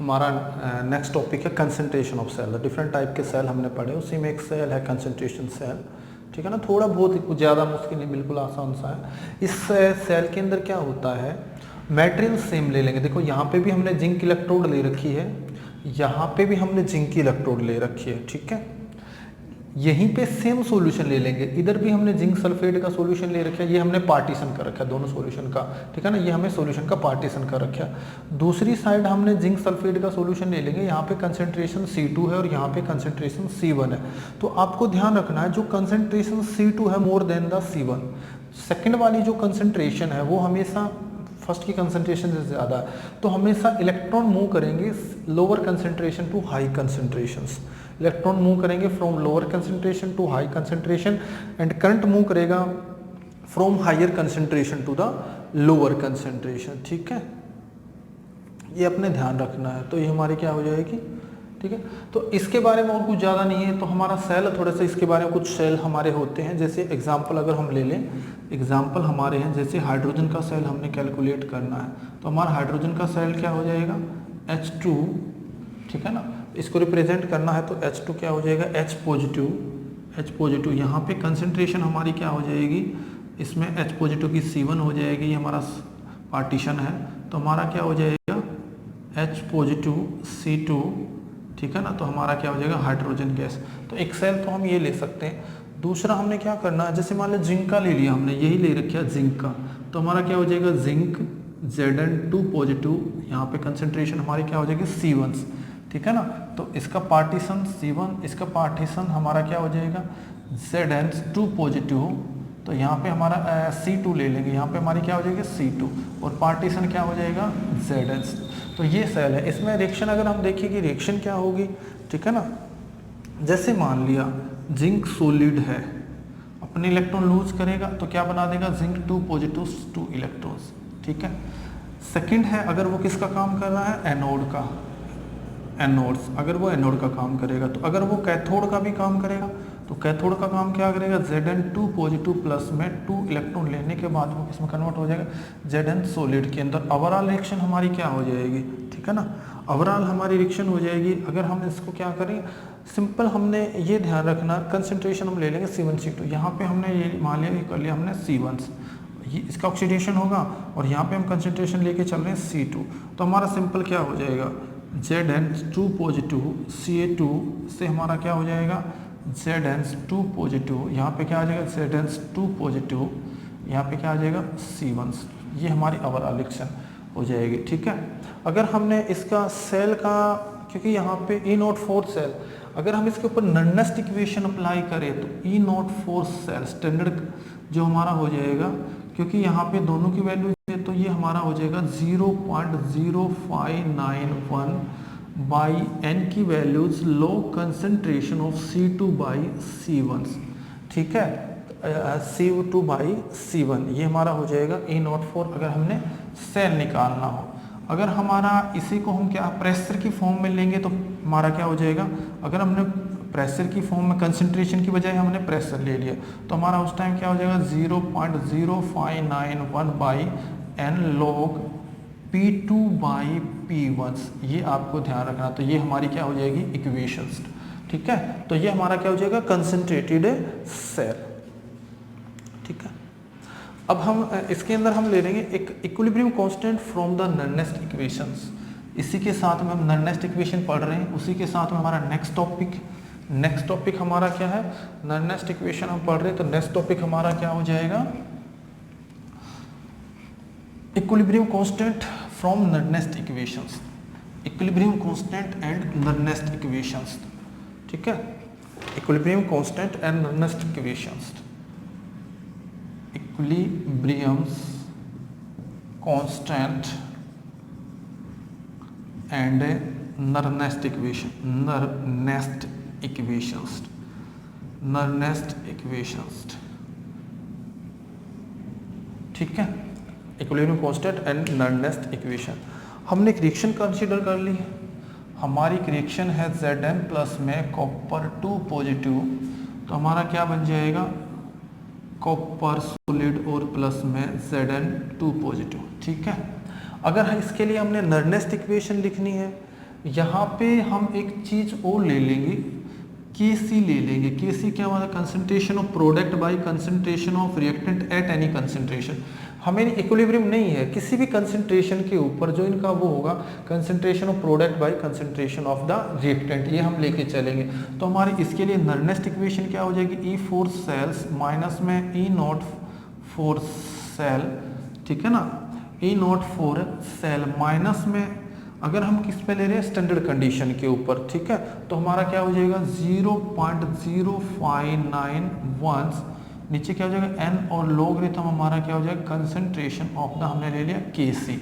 हमारा next topic है concentration of cell. Different type के सेल हमने पढ़े, उसी में एक सेल है कंसंट्रेशन सेल, ठीक है ना। थोड़ा बहुत कुछ ज़्यादा मुश्किल नहीं, बिल्कुल आसान सा है। इस सेल के अंदर क्या होता है, मटेरियल सेम ले लेंगे। देखो यहाँ पे भी हमने जिंक इलेक्ट्रोड ले रखी है, यहाँ पे भी हमने जिंक की इलेक्ट्रोड ले रखी है, ठीक है। यहीं पे सेम सॉल्यूशन ले लेंगे, इधर भी हमने जिंक सल्फेट का सॉल्यूशन ले रखा है, ये हमने पार्टीशन कर रखा है दोनों सॉल्यूशन का, ठीक है ना। ये हमें सॉल्यूशन का पार्टीशन कर रखा है। दूसरी साइड हमने जिंक सल्फेट का सॉल्यूशन ले लेंगे, यहाँ पे कंसंट्रेशन C2 है और यहाँ पे कंसंट्रेशन C1 है। तो आपको ध्यान रखना है, जो कंसंट्रेशन C2 है more than the C1, second वाली जो कंसंट्रेशन है वो हमेशा फर्स्ट की कंसंट्रेशन से ज़्यादा है, तो हमेशा इलेक्ट्रॉन मूव करेंगे lower concentration to high concentrations. Electron move करेंगे from lower concentration to high concentration, and current move करेगा from higher concentration to the lower concentration, ठीक है। ये अपने ध्यान रखना है। तो ये हमारी क्या हो जाएगी, ठीक है। तो इसके बारे में और कुछ ज़्यादा नहीं है। तो हमारा सेल थोड़ा सा, इसके बारे में कुछ सेल हमारे होते हैं, जैसे एग्जाम्पल अगर हम ले लें, एग्जाम्पल हमारे हैं जैसे हाइड्रोजन का सेल हमने कैलकुलेट करना है, तो हमारा हाइड्रोजन का सेल क्या हो जाएगा H2, ठीक है ना। इसको रिप्रेजेंट करना है तो H2 क्या हो जाएगा H पॉजिटिव। यहाँ पे कंसंट्रेशन हमारी क्या हो जाएगी, इसमें H पॉजिटिव की C1 हो जाएगी, ये हमारा पार्टीशन है, तो हमारा क्या हो जाएगा H पॉजिटिव C2, ठीक है ना। तो हमारा क्या हो जाएगा हाइड्रोजन गैस। तो एक सेल तो हम ये ले सकते हैं। दूसरा हमने क्या करना है, जैसे मान लो जिंक का ले लिया हमने, यही ले रखा जिंक का, तो हमारा क्या हो जाएगा जिंक Zn2 पॉजिटिव, यहाँ पे कंसंट्रेशन हमारी क्या हो जाएगी C1, ठीक है ना। तो इसका पार्टीशन C1, इसका पार्टीशन हमारा क्या हो जाएगा Zn2 पॉजिटिव, तो यहाँ पे हमारा C2 ले लेंगे, यहाँ पे हमारी क्या हो जाएगी C2, और पार्टीशन क्या हो जाएगा Zn। तो ये सेल है। इसमें रिएक्शन अगर हम देखें कि रिएक्शन क्या होगी, ठीक है ना। जैसे मान लिया जिंक सॉलिड है, अपने इलेक्ट्रॉन लूज करेगा तो क्या बना देगा जिंक 2 पॉजिटिव 2 इलेक्ट्रॉन्स, ठीक है। सेकंड है, अगर वो किसका काम कर रहा है एनोड का, एनोड्स, अगर वो एनोड का काम करेगा, तो अगर वो कैथोड का भी काम करेगा तो कैथोड का काम क्या करेगा Zn2 पॉजिटिव प्लस में 2 इलेक्ट्रॉन लेने के बाद वो किसमें कन्वर्ट हो जाएगा Zn सॉलिड के अंदर। ओवरऑल रिएक्शन हमारी क्या हो जाएगी, ठीक है ना। ओवरऑल हमारी रिएक्शन हो जाएगी। अगर हम इसको क्या करें, सिंपल हमने ये ध्यान रखना, कंसंट्रेशन हम ले लेंगे C1C2, यहाँ पे हमने ये मान लिया कर लिया हमने C1, ये इसका ऑक्सीडेशन होगा, और यहाँ पे हम कंसंट्रेशन लेके चल रहे हैं C2, तो हमारा सिंपल क्या हो जाएगा Zn2 पॉजिटिव Ca2 से हमारा क्या हो जाएगा Zn2 पॉजिटिव, यहाँ पे क्या आ जाएगा Zn2 पॉजिटिव, यहाँ पे क्या आ जाएगा C1। ये हमारी ओवरऑल रिएक्शन हो जाएगी, ठीक है। अगर हमने इसका सेल का, क्योंकि यहाँ पे E0 सेल, अगर हम इसके ऊपर नर्नेस्ट इक्वेशन अप्लाई करें तो E0 सेल स्टैंडर्ड जो हमारा हो जाएगा, क्योंकि यहाँ पे दोनों की वैल्यू है, तो ये हमारा हो जाएगा 0.0591 बाई n की values low concentration of C2 by C1, ठीक है। C2 बाई C1 ये हमारा हो जाएगा E0 अगर हमने सेल निकालना हो। अगर हमारा इसी को हम क्या प्रेशर की फॉर्म में लेंगे तो हमारा क्या हो जाएगा, अगर हमने प्रेशर की फॉर्म में कंसंट्रेशन की बजाय हमने प्रेशर ले लिया तो हमारा उस टाइम क्या हो जाएगा 0.0591 by n log P2 by P1। ये आपको ध्यान रखना। तो ये हमारी क्या हो जाएगी इक्वेशंस, ठीक है। तो ये हमारा क्या हो जाएगा कंसंट्रेटेड सेल, ठीक है। अब हम इसके अंदर हम ले लेंगे एक equilibrium constant from the Nernst equations. इसी के साथ में हम नर्नेस्ट इक्वेशन पढ़ रहे हैं, उसी के साथ में हमारा नेक्स्ट टॉपिक हमारा क्या है नर्नेस्ट इक्वेशन हम पढ़ रहे हैं। तो नेक्स्ट टॉपिक हमारा क्या हो जाएगा equilibrium constant from Nernst equations, equilibrium constant and Nernst equations, ठीक है। Equilibrium constant and Nernst equations, equilibrium constant and Nernst equations, ठीक है। Equilibrium constant and Nernst equation. हमने एक रिएक्शन कंसीडर कर ली है, हमारी रिएक्शन है Zn प्लस में कॉपर 2 पॉजिटिव, तो हमारा क्या बन जाएगा कॉपर सॉलिड और प्लस में Zn2 पॉजिटिव, ठीक है। अगर इसके लिए हमने नर्नेस्ट इक्वेशन लिखनी है यहाँ पे हम एक चीज और ले लेंगे, Kc ले लेंगे। Kc क्या हमारा concentration of product by concentration of reactant at any concentration. हमें इक्विलिब्रियम नहीं है, किसी भी कंसंट्रेशन के ऊपर जो इनका वो होगा concentration of product by concentration of the reactant, ये हम लेके चलेंगे। तो हमारी इसके लिए नर्नेस्ट इक्वेशन क्या हो जाएगी, E4 सेल्स माइनस में E0 4 सेल, ठीक है ना, E0 4 सेल माइनस में अगर हम किस पे ले रहे हैं, स्टैंडर्ड कंडीशन के ऊपर, ठीक है, तो हमारा क्या हो जाएगा 0.0591, नीचे क्या हो जाएगा n और लॉगरिथम हमारा क्या हो जाएगा कंसंट्रेशन ऑफ द हमने ले लिया Kc,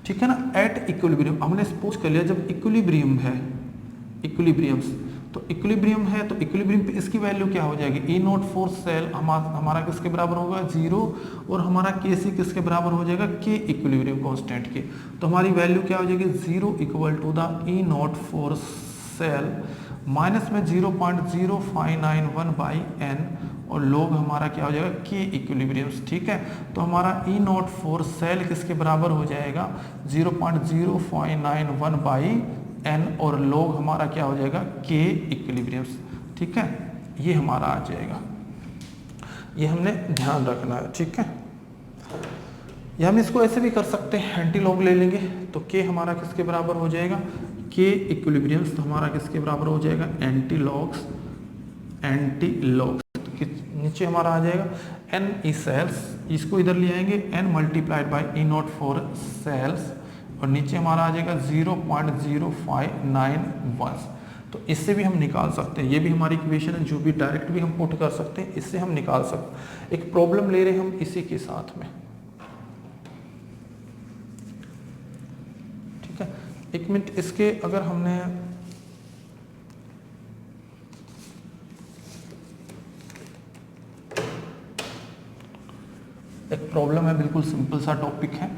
ठीक है ना, एट इक्विलिब्रियम। हमने सपोज कर लिया जब इक्विलिब्रियम है, इक्विलिब्रियम्स तो इक्विलिब्रियम है, तो इक्विलिब्रियम पे इसकी वैल्यू क्या हो जाएगी, E0 4 सेल हमारा किसके बराबर होगा 0 और हमारा Kc किसके बराबर हो जाएगा K इक्विलिब्रियम कांस्टेंट के। तो हमारी वैल्यू क्या हो जाएगी 0 equal to the E0 4 cell minus में 0.0591 बाई n और log हमारा क्या हो जाएगा K इक्विलिब्रियम्स, ठीक है। तो हमारा E0 4 सेल किसके बराबर हो जाएगा 0.0591 बाई n और log हमारा क्या हो जाएगा K इक्विलिब्रियम्स, ठीक है, ये हमारा आ जाएगा, ये हमने ध्यान रखना है, ठीक है। या हम इसको ऐसे भी कर सकते हैं, एंटी लॉग ले लेंगे तो K हमारा किसके बराबर हो जाएगा K इक्विलिब्रियम्स, तो हमारा किसके बराबर हो जाएगा एंटी लॉग्स, तो नीचे हमारा आ जाएगा n ई सेल्स, इसको इधर ले आएंगे n multiplied by E0 4 sales और नीचे हमारा आ जाएगा 0.0591। तो इससे भी हम निकाल सकते हैं, ये भी हमारी इक्वेशन है, जो भी डायरेक्ट भी हम पुट कर सकते हैं, इससे हम निकाल सकते हैं। एक प्रॉब्लम ले रहे हैं हम इसी के साथ में, ठीक है। एक मिनट, इसके अगर हमने एक प्रॉब्लम है, बिल्कुल सिंपल सा टॉपिक है,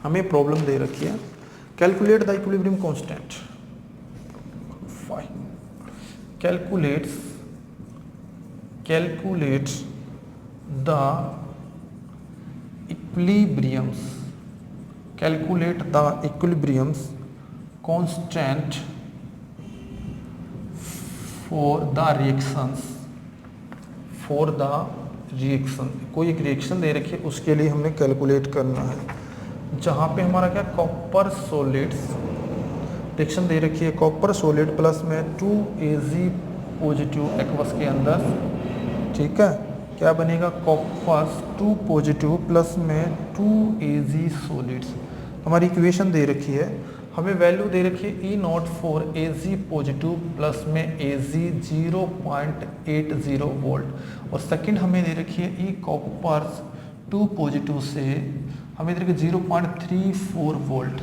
हमें प्रॉब्लम दे रखी है, calculate the equilibrium constant, calculate the equilibriums constant for the reaction, कोई एक रिएक्शन दे रखी है, उसके लिए हमने कैलकुलेट करना है, जहाँ पे हमारा क्या कॉपर सॉलिड्स रिएक्शन दे रखी है, कॉपर सॉलिड प्लस में 2Ag पॉजिटिव एक्वस के अंदर, ठीक है, क्या बनेगा कॉपर 2 पॉजिटिव प्लस में 2Ag सॉलिड्स। हमारी इक्वेशन दे रखी है, हमें वैल्यू दे रखी है E0 4 Ag पॉजिटिव प्लस में Ag 0.80 वोल्ट और सेकंड हमें दे रखी है E कॉपर 2 पॉजिटिव से हमें दे रखी है 0.34 वोल्ट।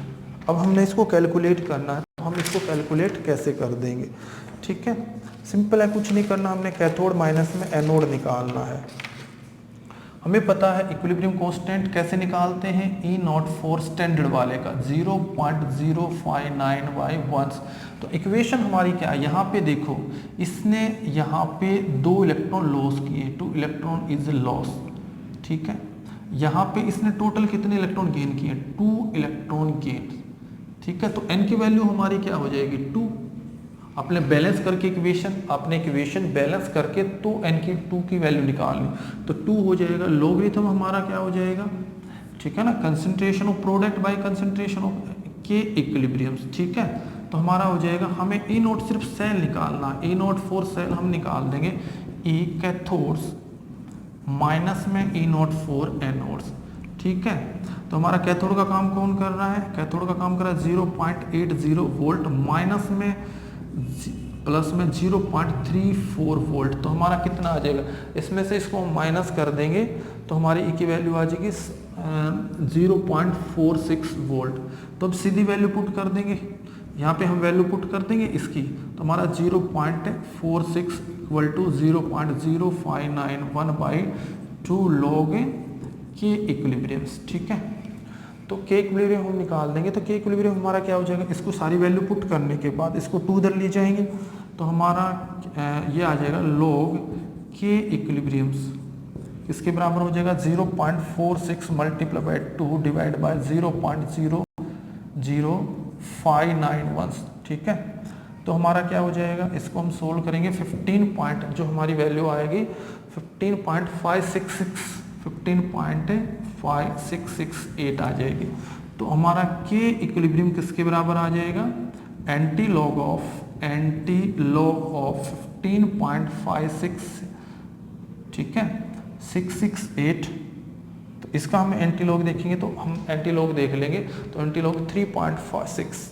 अब हमने इसको कैलकुलेट करना है, तो हम इसको कैलकुलेट कैसे कर देंगे, ठीक है, सिंपल है, कुछ नहीं करना, हमने कैथोड माइनस में एनोड निकालना है। हमें पता है इक्विलिब्रियम कांस्टेंट कैसे निकालते हैं, E0 4 स्टैंडर्ड वाले का 0.059/1। तो इक्वेशन हमारी क्या है, यहाँ पे देखो, इसने यहाँ पे 2 इलेक्ट्रॉन लॉस किए, 2 इलेक्ट्रॉन इज लॉस, ठीक है। यहाँ पे इसने टोटल कितने इलेक्ट्रॉन गेन किए, 2 इलेक्ट्रॉन गेन, ठीक है। तो n की वैल्यू हमारी क्या हो जाएगी 2, आपने बैलेंस करके इक्वेशन बैलेंस करके तो n की 2 की वैल्यू निकालनी, तो 2 हो जाएगा, लॉगरिथम हमारा क्या हो जाएगा, ठीक है ना, concentration of product by concentration of K equilibriums, ठीक है। तो हमारा हो जाएगा, हमें E0 सिर्फ सेल निकालना, E0 4 सेल हम निकाल देंगे, E कैथोड्स माइनस में E0 4 एनोड्स, ठीक है। तो हमारा कैथोड का काम कौन कर रहा है, कैथोड का काम कर रहा है 0.80 वोल्ट माइनस में प्लस में 0.34 वोल्ट। तो हमारा कितना आ जाएगा, इसमें से इसको हम माइनस कर देंगे तो हमारी ई की वैल्यू आ जाएगी 0.46 वोल्ट। तो अब सीधी वैल्यू पुट कर देंगे, यहाँ पे हम वैल्यू पुट कर देंगे इसकी, तो हमारा 0.46 equal to 0.0591/2 log K equilibriums, ठीक है। तो K इक्विलिब्रियम हम निकाल देंगे, तो K इक्विलिब्रियम हमारा क्या हो जाएगा, इसको सारी वैल्यू पुट करने के बाद इसको 2 इधर ले जाएंगे, तो हमारा ये आ जाएगा log K इक्विलिब्रियम्स, किसके बराबर हो जाएगा 0.46 मल्टीप्लाई बाई 2 डिवाइड बाई 0.00591। ठीक है, तो हमारा क्या हो जाएगा, इसको हम सोल्व करेंगे 15 पॉइंट, जो हमारी वैल्यू आएगी 15.568 आ जाएगी। तो हमारा के इक्विलिब्रियम किसके बराबर आ जाएगा, एंटी लॉग ऑफ 15.56, ठीक है 668। तो इसका हम एंटी लॉग देखेंगे, तो हम एंटी लॉग देख लेंगे, तो एंटी लॉग 3.6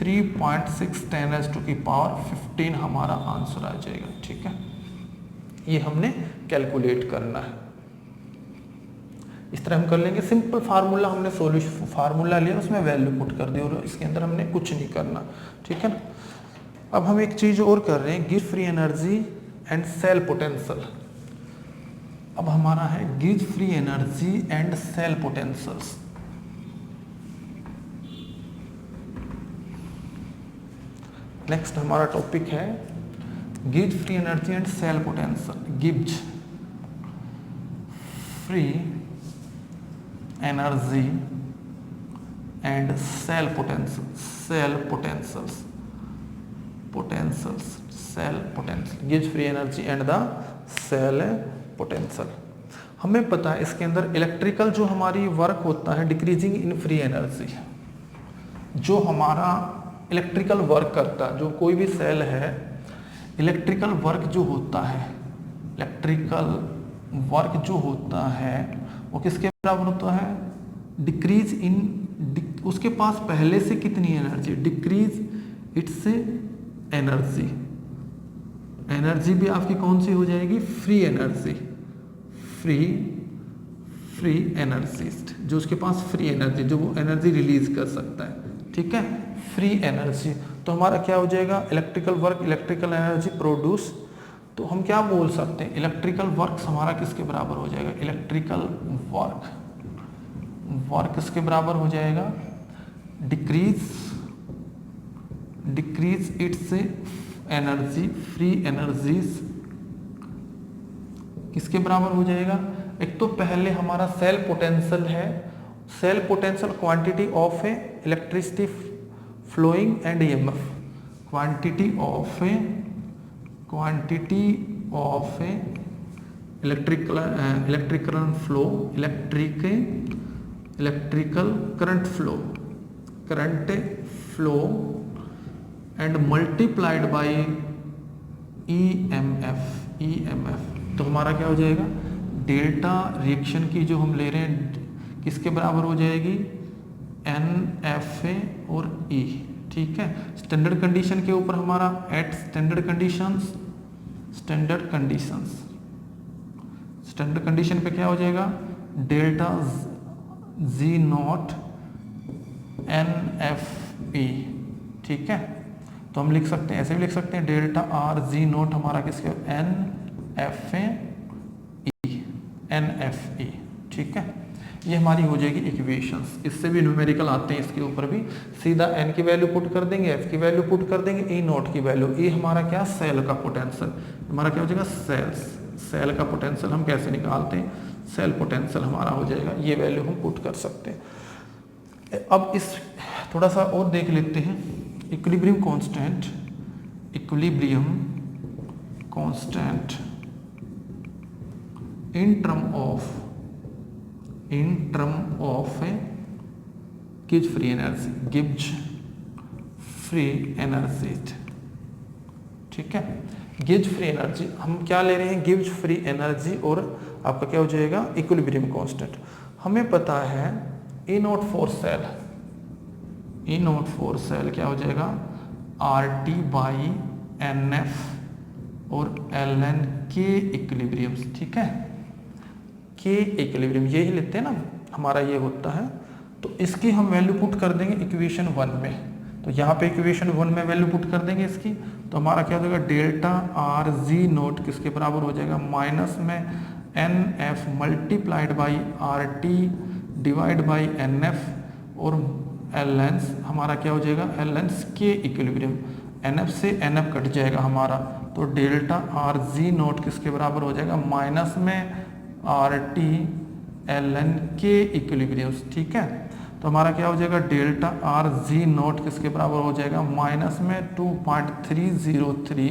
10⁻15 हमारा आंसर आ जाएगा। ठीक है, ये हमने कैलकुलेट करना है। इस तरह हम कर लेंगे। सिंपल फार्मूला हमने सॉल्यूशन फार्मूला लिया, उसमें वैल्यू पुट कर दी और इसके अंदर हमने कुछ नहीं करना। ठीक है ना। अब हम एक चीज और कर रहे हैं, give free energy and cell potential. अब हमारा है give free energy and cell potentials. Next हमारा टॉपिक है give free energy and cell potential. Gives free energy and cell potential gives free energy and the cell potential. हमें पता है इसके अंदर इलेक्ट्रिकल जो हमारी वर्क होता है डिक्रीजिंग इन फ्री एनर्जी, जो हमारा इलेक्ट्रिकल वर्क करता है, जो कोई भी सेल है इलेक्ट्रिकल वर्क जो होता है वो किसके बराबर होता है, डिक्रीज इन, उसके पास पहले से कितनी एनर्जी, डिक्रीज इट्स एनर्जी भी आपकी कौन सी हो जाएगी, फ्री एनर्जी, जो उसके पास फ्री एनर्जी, जो वो एनर्जी रिलीज कर सकता है। ठीक है, फ्री एनर्जी। तो हमारा क्या हो जाएगा, electrical work, electrical energy produce. तो हम क्या बोल सकते हैं, इलेक्ट्रिकल वर्क हमारा किसके बराबर हो जाएगा, इलेक्ट्रिकल वर्क किसके बराबर हो जाएगा, decrease its energy, free energies किसके बराबर हो जाएगा। एक तो पहले हमारा सेल पोटेंशियल है, cell potential quantity of a electricity flowing and EMF, quantity of a electrical current flow and multiplied by EMF. तो हमारा क्या हो जाएगा, डेल्टा रिएक्शन की जो हम ले रहे हैं किसके बराबर हो जाएगी, NFA और E। ठीक है, स्टैंडर्ड कंडीशन के ऊपर हमारा एट स्टैंडर्ड कंडीशन पे क्या हो जाएगा, डेल्टा Z नॉट NFE। ठीक है, तो हम लिख सकते हैं, ऐसे भी लिख सकते हैं, डेल्टा R Z नॉट हमारा किसके NFE। ठीक है, ये हमारी हो जाएगी इक्वेशंस। इससे भी न्यूमेरिकल आते हैं, इसके ऊपर भी सीधा n की वैल्यू पुट कर देंगे, f की वैल्यू पुट कर देंगे, E नॉट की वैल्यू। E हमारा क्या, सेल का पोटेंशियल, हमारा क्या हो जाएगा, सेल का पोटेंशियल हम कैसे निकालते हैं, सेल पोटेंशियल हमारा हो जाएगा, ये वैल्यू हम पुट कर सकते हैं। अब इस थोड़ा सा और देख लेते हैं, equilibrium constant in term of gives free energy। ठीक है, गिव्स फ्री एनर्जी हम क्या ले रहे हैं, गिव्स फ्री एनर्जी और आपका क्या हो जाएगा, इक्विलिब्रियम कांस्टेंट। हमें पता है E नॉट फॉर सेल क्या हो जाएगा, RT बाई NF और ln के इक्विलिब्रियम। ठीक है, के इक्विलिब्रियम यही लेते हैं ना, हमारा ये होता है। तो इसकी हम वैल्यू पुट कर देंगे इक्वेशन 1 में, तो यहाँ पे इक्वेशन 1 में वैल्यू पुट कर देंगे इसकी। तो हमारा क्या हो जाएगा, डेल्टा R Z नोट किसके बराबर हो जाएगा, माइनस में NF multiplied by RT divide by NF और ln हमारा क्या हो जाएगा, ln के इक्विलिब्रियम। NF से NF कट जाएगा हमारा, तो डेल्टा आर जी नोट किसके बराबर हो जाएगा, माइनस में RT ln के इक्विलिब्रियम्स। ठीक है, तो हमारा क्या हो जाएगा, डेल्टा आर जी नोट किसके बराबर हो जाएगा, माइनस में 2.303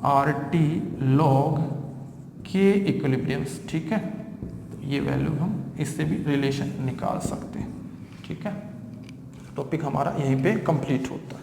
RT log के इक्विलिब्रियम्स। ठीक है, तो ये वैल्यू हम इससे भी रिलेशन निकाल सकते हैं। ठीक है, टॉपिक हमारा यहीं पे कंप्लीट होता है।